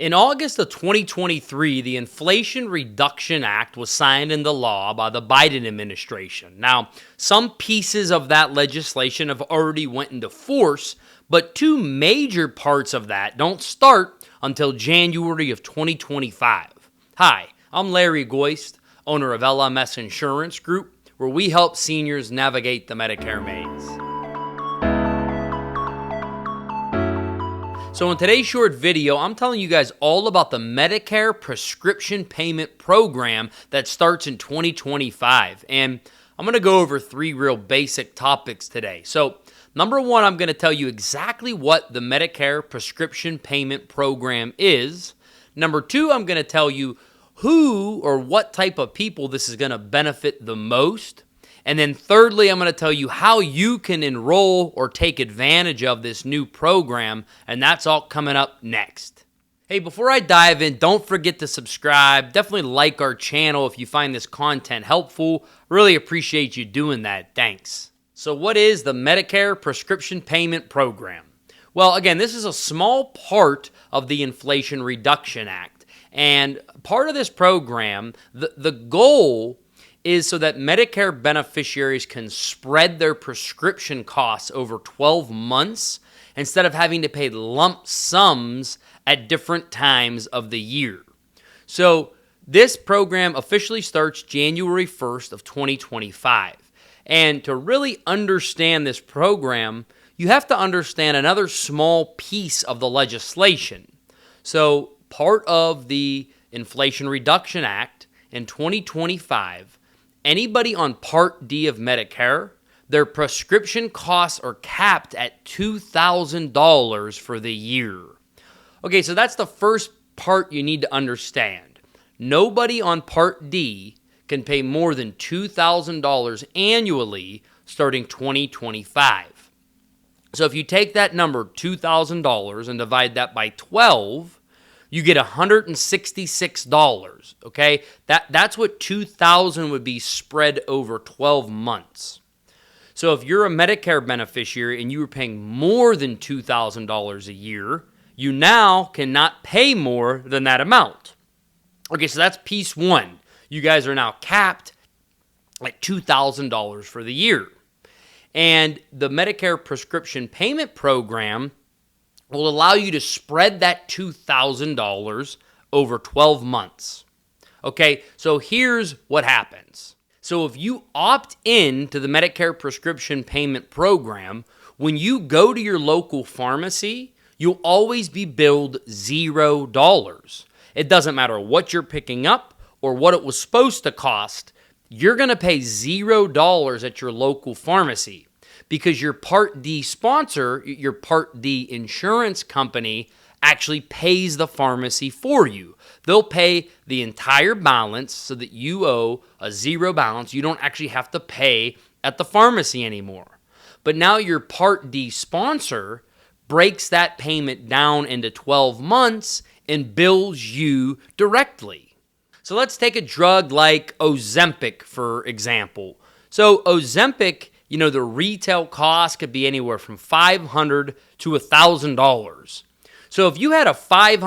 In August of 2023, the Inflation Reduction Act was signed into law by the Biden administration. Now, some pieces of that legislation have already went into force, but two major parts of that don't start until January of 2025. Hi, I'm Larry Goist, owner of LMS Insurance Group, where we help seniors navigate the Medicare maze. So in today's short video, I'm telling you guys all about the Medicare Prescription Payment Program that starts in 2025. And I'm going to go over three real basic topics today. So number one, I'm going to tell you exactly what the Medicare Prescription Payment Program is. Number two, I'm going to tell you who or what type of people this is going to benefit the most. And then thirdly, I'm going to tell you how you can enroll or take advantage of this new program, and that's all coming up next. Hey, before I dive in, don't forget to subscribe. Definitely like our channel if you find this content helpful. Really appreciate you doing that. Thanks. So what is the Medicare Prescription Payment Program? Well, again, this is a small part of the Inflation Reduction Act. And part of this program, the goal is so that Medicare beneficiaries can spread their prescription costs over 12 months instead of having to pay lump sums at different times of the year. So this program officially starts January 1st of 2025. And to really understand this program, you have to understand another small piece of the legislation. So part of the Inflation Reduction Act in 2025, anybody on Part D of Medicare, their prescription costs are capped at $2,000 for the year. Okay, so that's the first part you need to understand. Nobody on Part D can pay more than $2,000 annually starting 2025. So if you take that number, $2,000, and divide that by 12, you get $166, okay? That's what $2,000 would be spread over 12 months. So if you're a Medicare beneficiary and you were paying more than $2,000 a year, you now cannot pay more than that amount. Okay, so that's piece one. You guys are now capped at $2,000 for the year. And the Medicare Prescription Payment Program will allow you to spread that $2,000 over 12 months. Okay, so here's what happens. So if you opt in to the Medicare Prescription Payment Program, when you go to your local pharmacy, you'll always be billed $0. It doesn't matter what you're picking up or what it was supposed to cost, you're going to pay $0 at your local pharmacy. Because your Part D sponsor, your Part D insurance company, actually pays the pharmacy for you. They'll pay the entire balance so that you owe a zero balance. You don't actually have to pay at the pharmacy anymore. But now your Part D sponsor breaks that payment down into 12 months and bills you directly. So let's take a drug like Ozempic, for example. So Ozempic, the retail cost could be anywhere from $500 to $1,000. So if you had a $500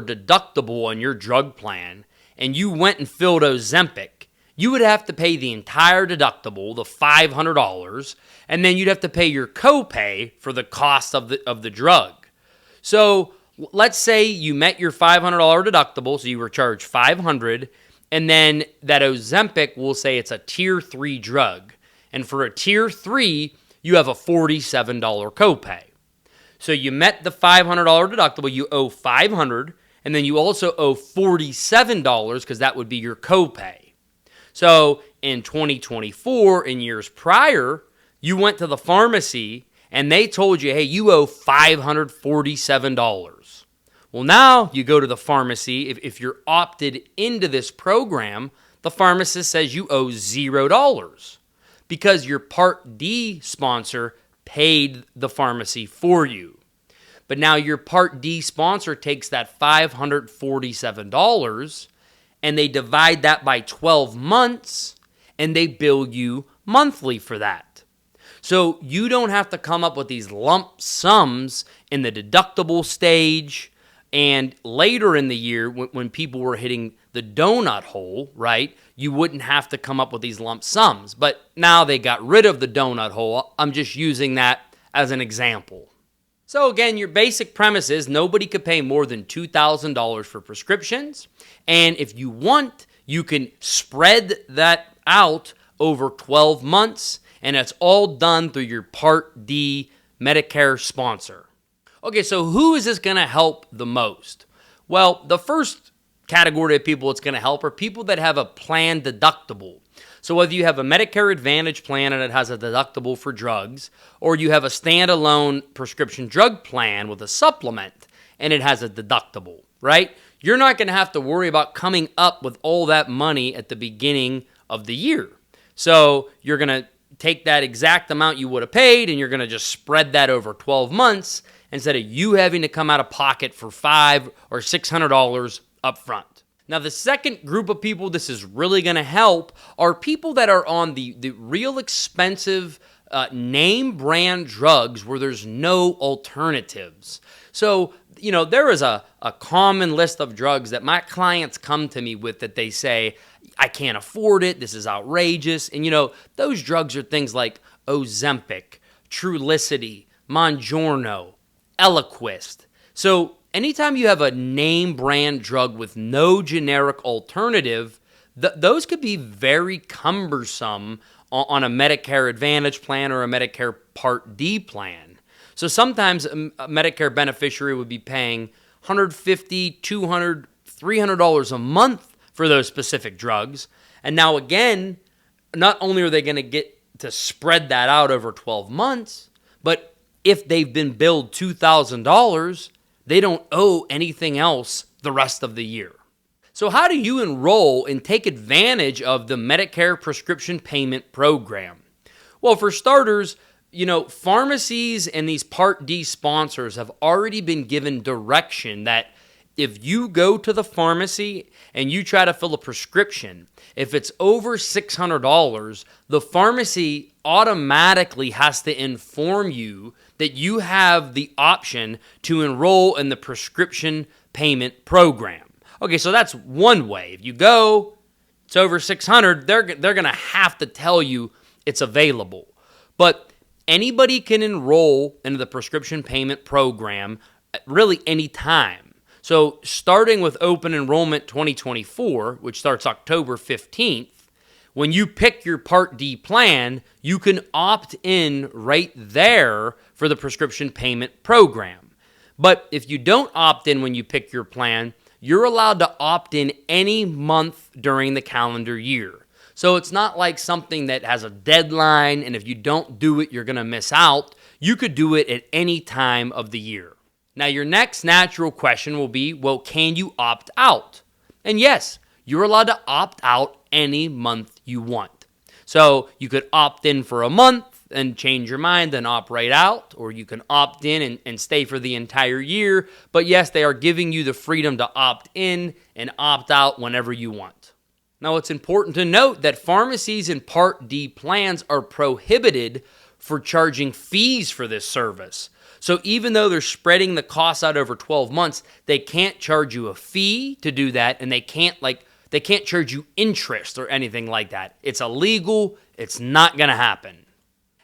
deductible on your drug plan and you went and filled Ozempic, you would have to pay the entire deductible, the $500, and then you'd have to pay your copay for the cost of the drug. So let's say you met your $500 deductible, so you were charged $500, and then that Ozempic, we'll say it's a Tier 3 drug. And for a Tier 3, you have a $47 copay. So you met the $500 deductible, you owe $500, and then you also owe $47 because that would be your copay. So in 2024, in years prior, you went to the pharmacy and they told you, hey, you owe $547. Well, now you go to the pharmacy. If you're opted into this program, the pharmacist says you owe $0. Because your Part D sponsor paid the pharmacy for you. But now your Part D sponsor takes that $547 and they divide that by 12 months and they bill you monthly for that. So you don't have to come up with these lump sums in the deductible stage. And later in the year, when people were hitting the donut hole, right, you wouldn't have to come up with these lump sums. But now they got rid of the donut hole. I'm just using that as an example. So again, your basic premise is nobody could pay more than $2,000 for prescriptions. And if you want, you can spread that out over 12 months. And it's all done through your Part D Medicare sponsor. Okay, so who is this going to help the most? Well, the first category of people it's going to help are people that have a planned deductible. So whether you have a Medicare Advantage plan and it has a deductible for drugs, or you have a standalone prescription drug plan with a supplement and it has a deductible, right? You're not going to have to worry about coming up with all that money at the beginning of the year. So you're going to take that exact amount you would have paid and you're going to just spread that over 12 months instead of you having to come out of pocket for $500 or $600 up front. Now, the second group of people this is really going to help are people that are on the real expensive name brand drugs where there's no alternatives. So, there is a common list of drugs that my clients come to me with that they say, I can't afford it, this is outrageous. And, those drugs are things like Ozempic, Trulicity, Mounjaro, Eliquis. So anytime you have a name brand drug with no generic alternative, those could be very cumbersome on a Medicare Advantage plan or a Medicare Part D plan. So sometimes a Medicare beneficiary would be paying $150, $200, $300 a month for those specific drugs. And now again, not only are they going to get to spread that out over 12 months, but if they've been billed $2,000, they don't owe anything else the rest of the year. So how do you enroll and take advantage of the Medicare Prescription Payment Program? Well, for starters, pharmacies and these Part D sponsors have already been given direction that if you go to the pharmacy and you try to fill a prescription, if it's over $600, the pharmacy automatically has to inform you that you have the option to enroll in the prescription payment program. Okay, so that's one way. If you go, it's over $600, they're going to have to tell you it's available. But anybody can enroll into the prescription payment program at really any time. So starting with Open Enrollment 2024, which starts October 15th, when you pick your Part D plan, you can opt in right there for the prescription payment program. But if you don't opt in when you pick your plan, you're allowed to opt in any month during the calendar year. So it's not like something that has a deadline, and if you don't do it, you're going to miss out. You could do it at any time of the year. Now, your next natural question will be, well, can you opt out? And yes, you're allowed to opt out any month you want. So you could opt in for a month and change your mind and opt right out, or you can opt in and stay for the entire year. But yes, they are giving you the freedom to opt in and opt out whenever you want. Now, it's important to note that pharmacies and Part D plans are prohibited for charging fees for this service. So even though they're spreading the costs out over 12 months, they can't charge you a fee to do that, and they can't charge you interest or anything like that. It's illegal. It's not going to happen.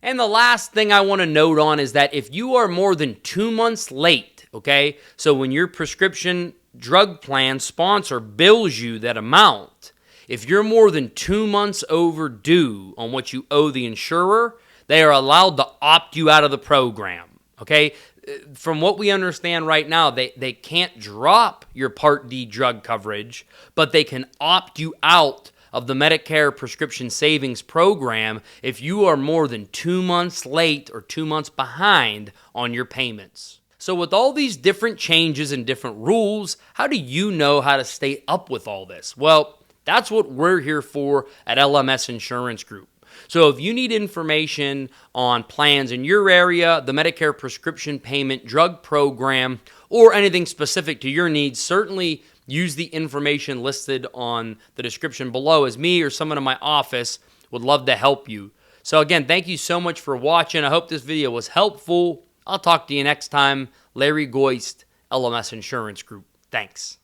And the last thing I want to note on is that if you are more than 2 months late, okay, so when your prescription drug plan sponsor bills you that amount, if you're more than 2 months overdue on what you owe the insurer, they are allowed to opt you out of the program, okay? From what we understand right now, they can't drop your Part D drug coverage, but they can opt you out of the Medicare Prescription Savings Program if you are more than 2 months late or 2 months behind on your payments. So with all these different changes and different rules, how do you know how to stay up with all this? Well, that's what we're here for at LMS Insurance Group. So if you need information on plans in your area, the Medicare Prescription Payment Drug Program, or anything specific to your needs, certainly use the information listed on the description below, as me or someone in my office would love to help you. So again, thank you so much for watching. I hope this video was helpful. I'll talk to you next time. Larry Goist, LMS Insurance Group. Thanks.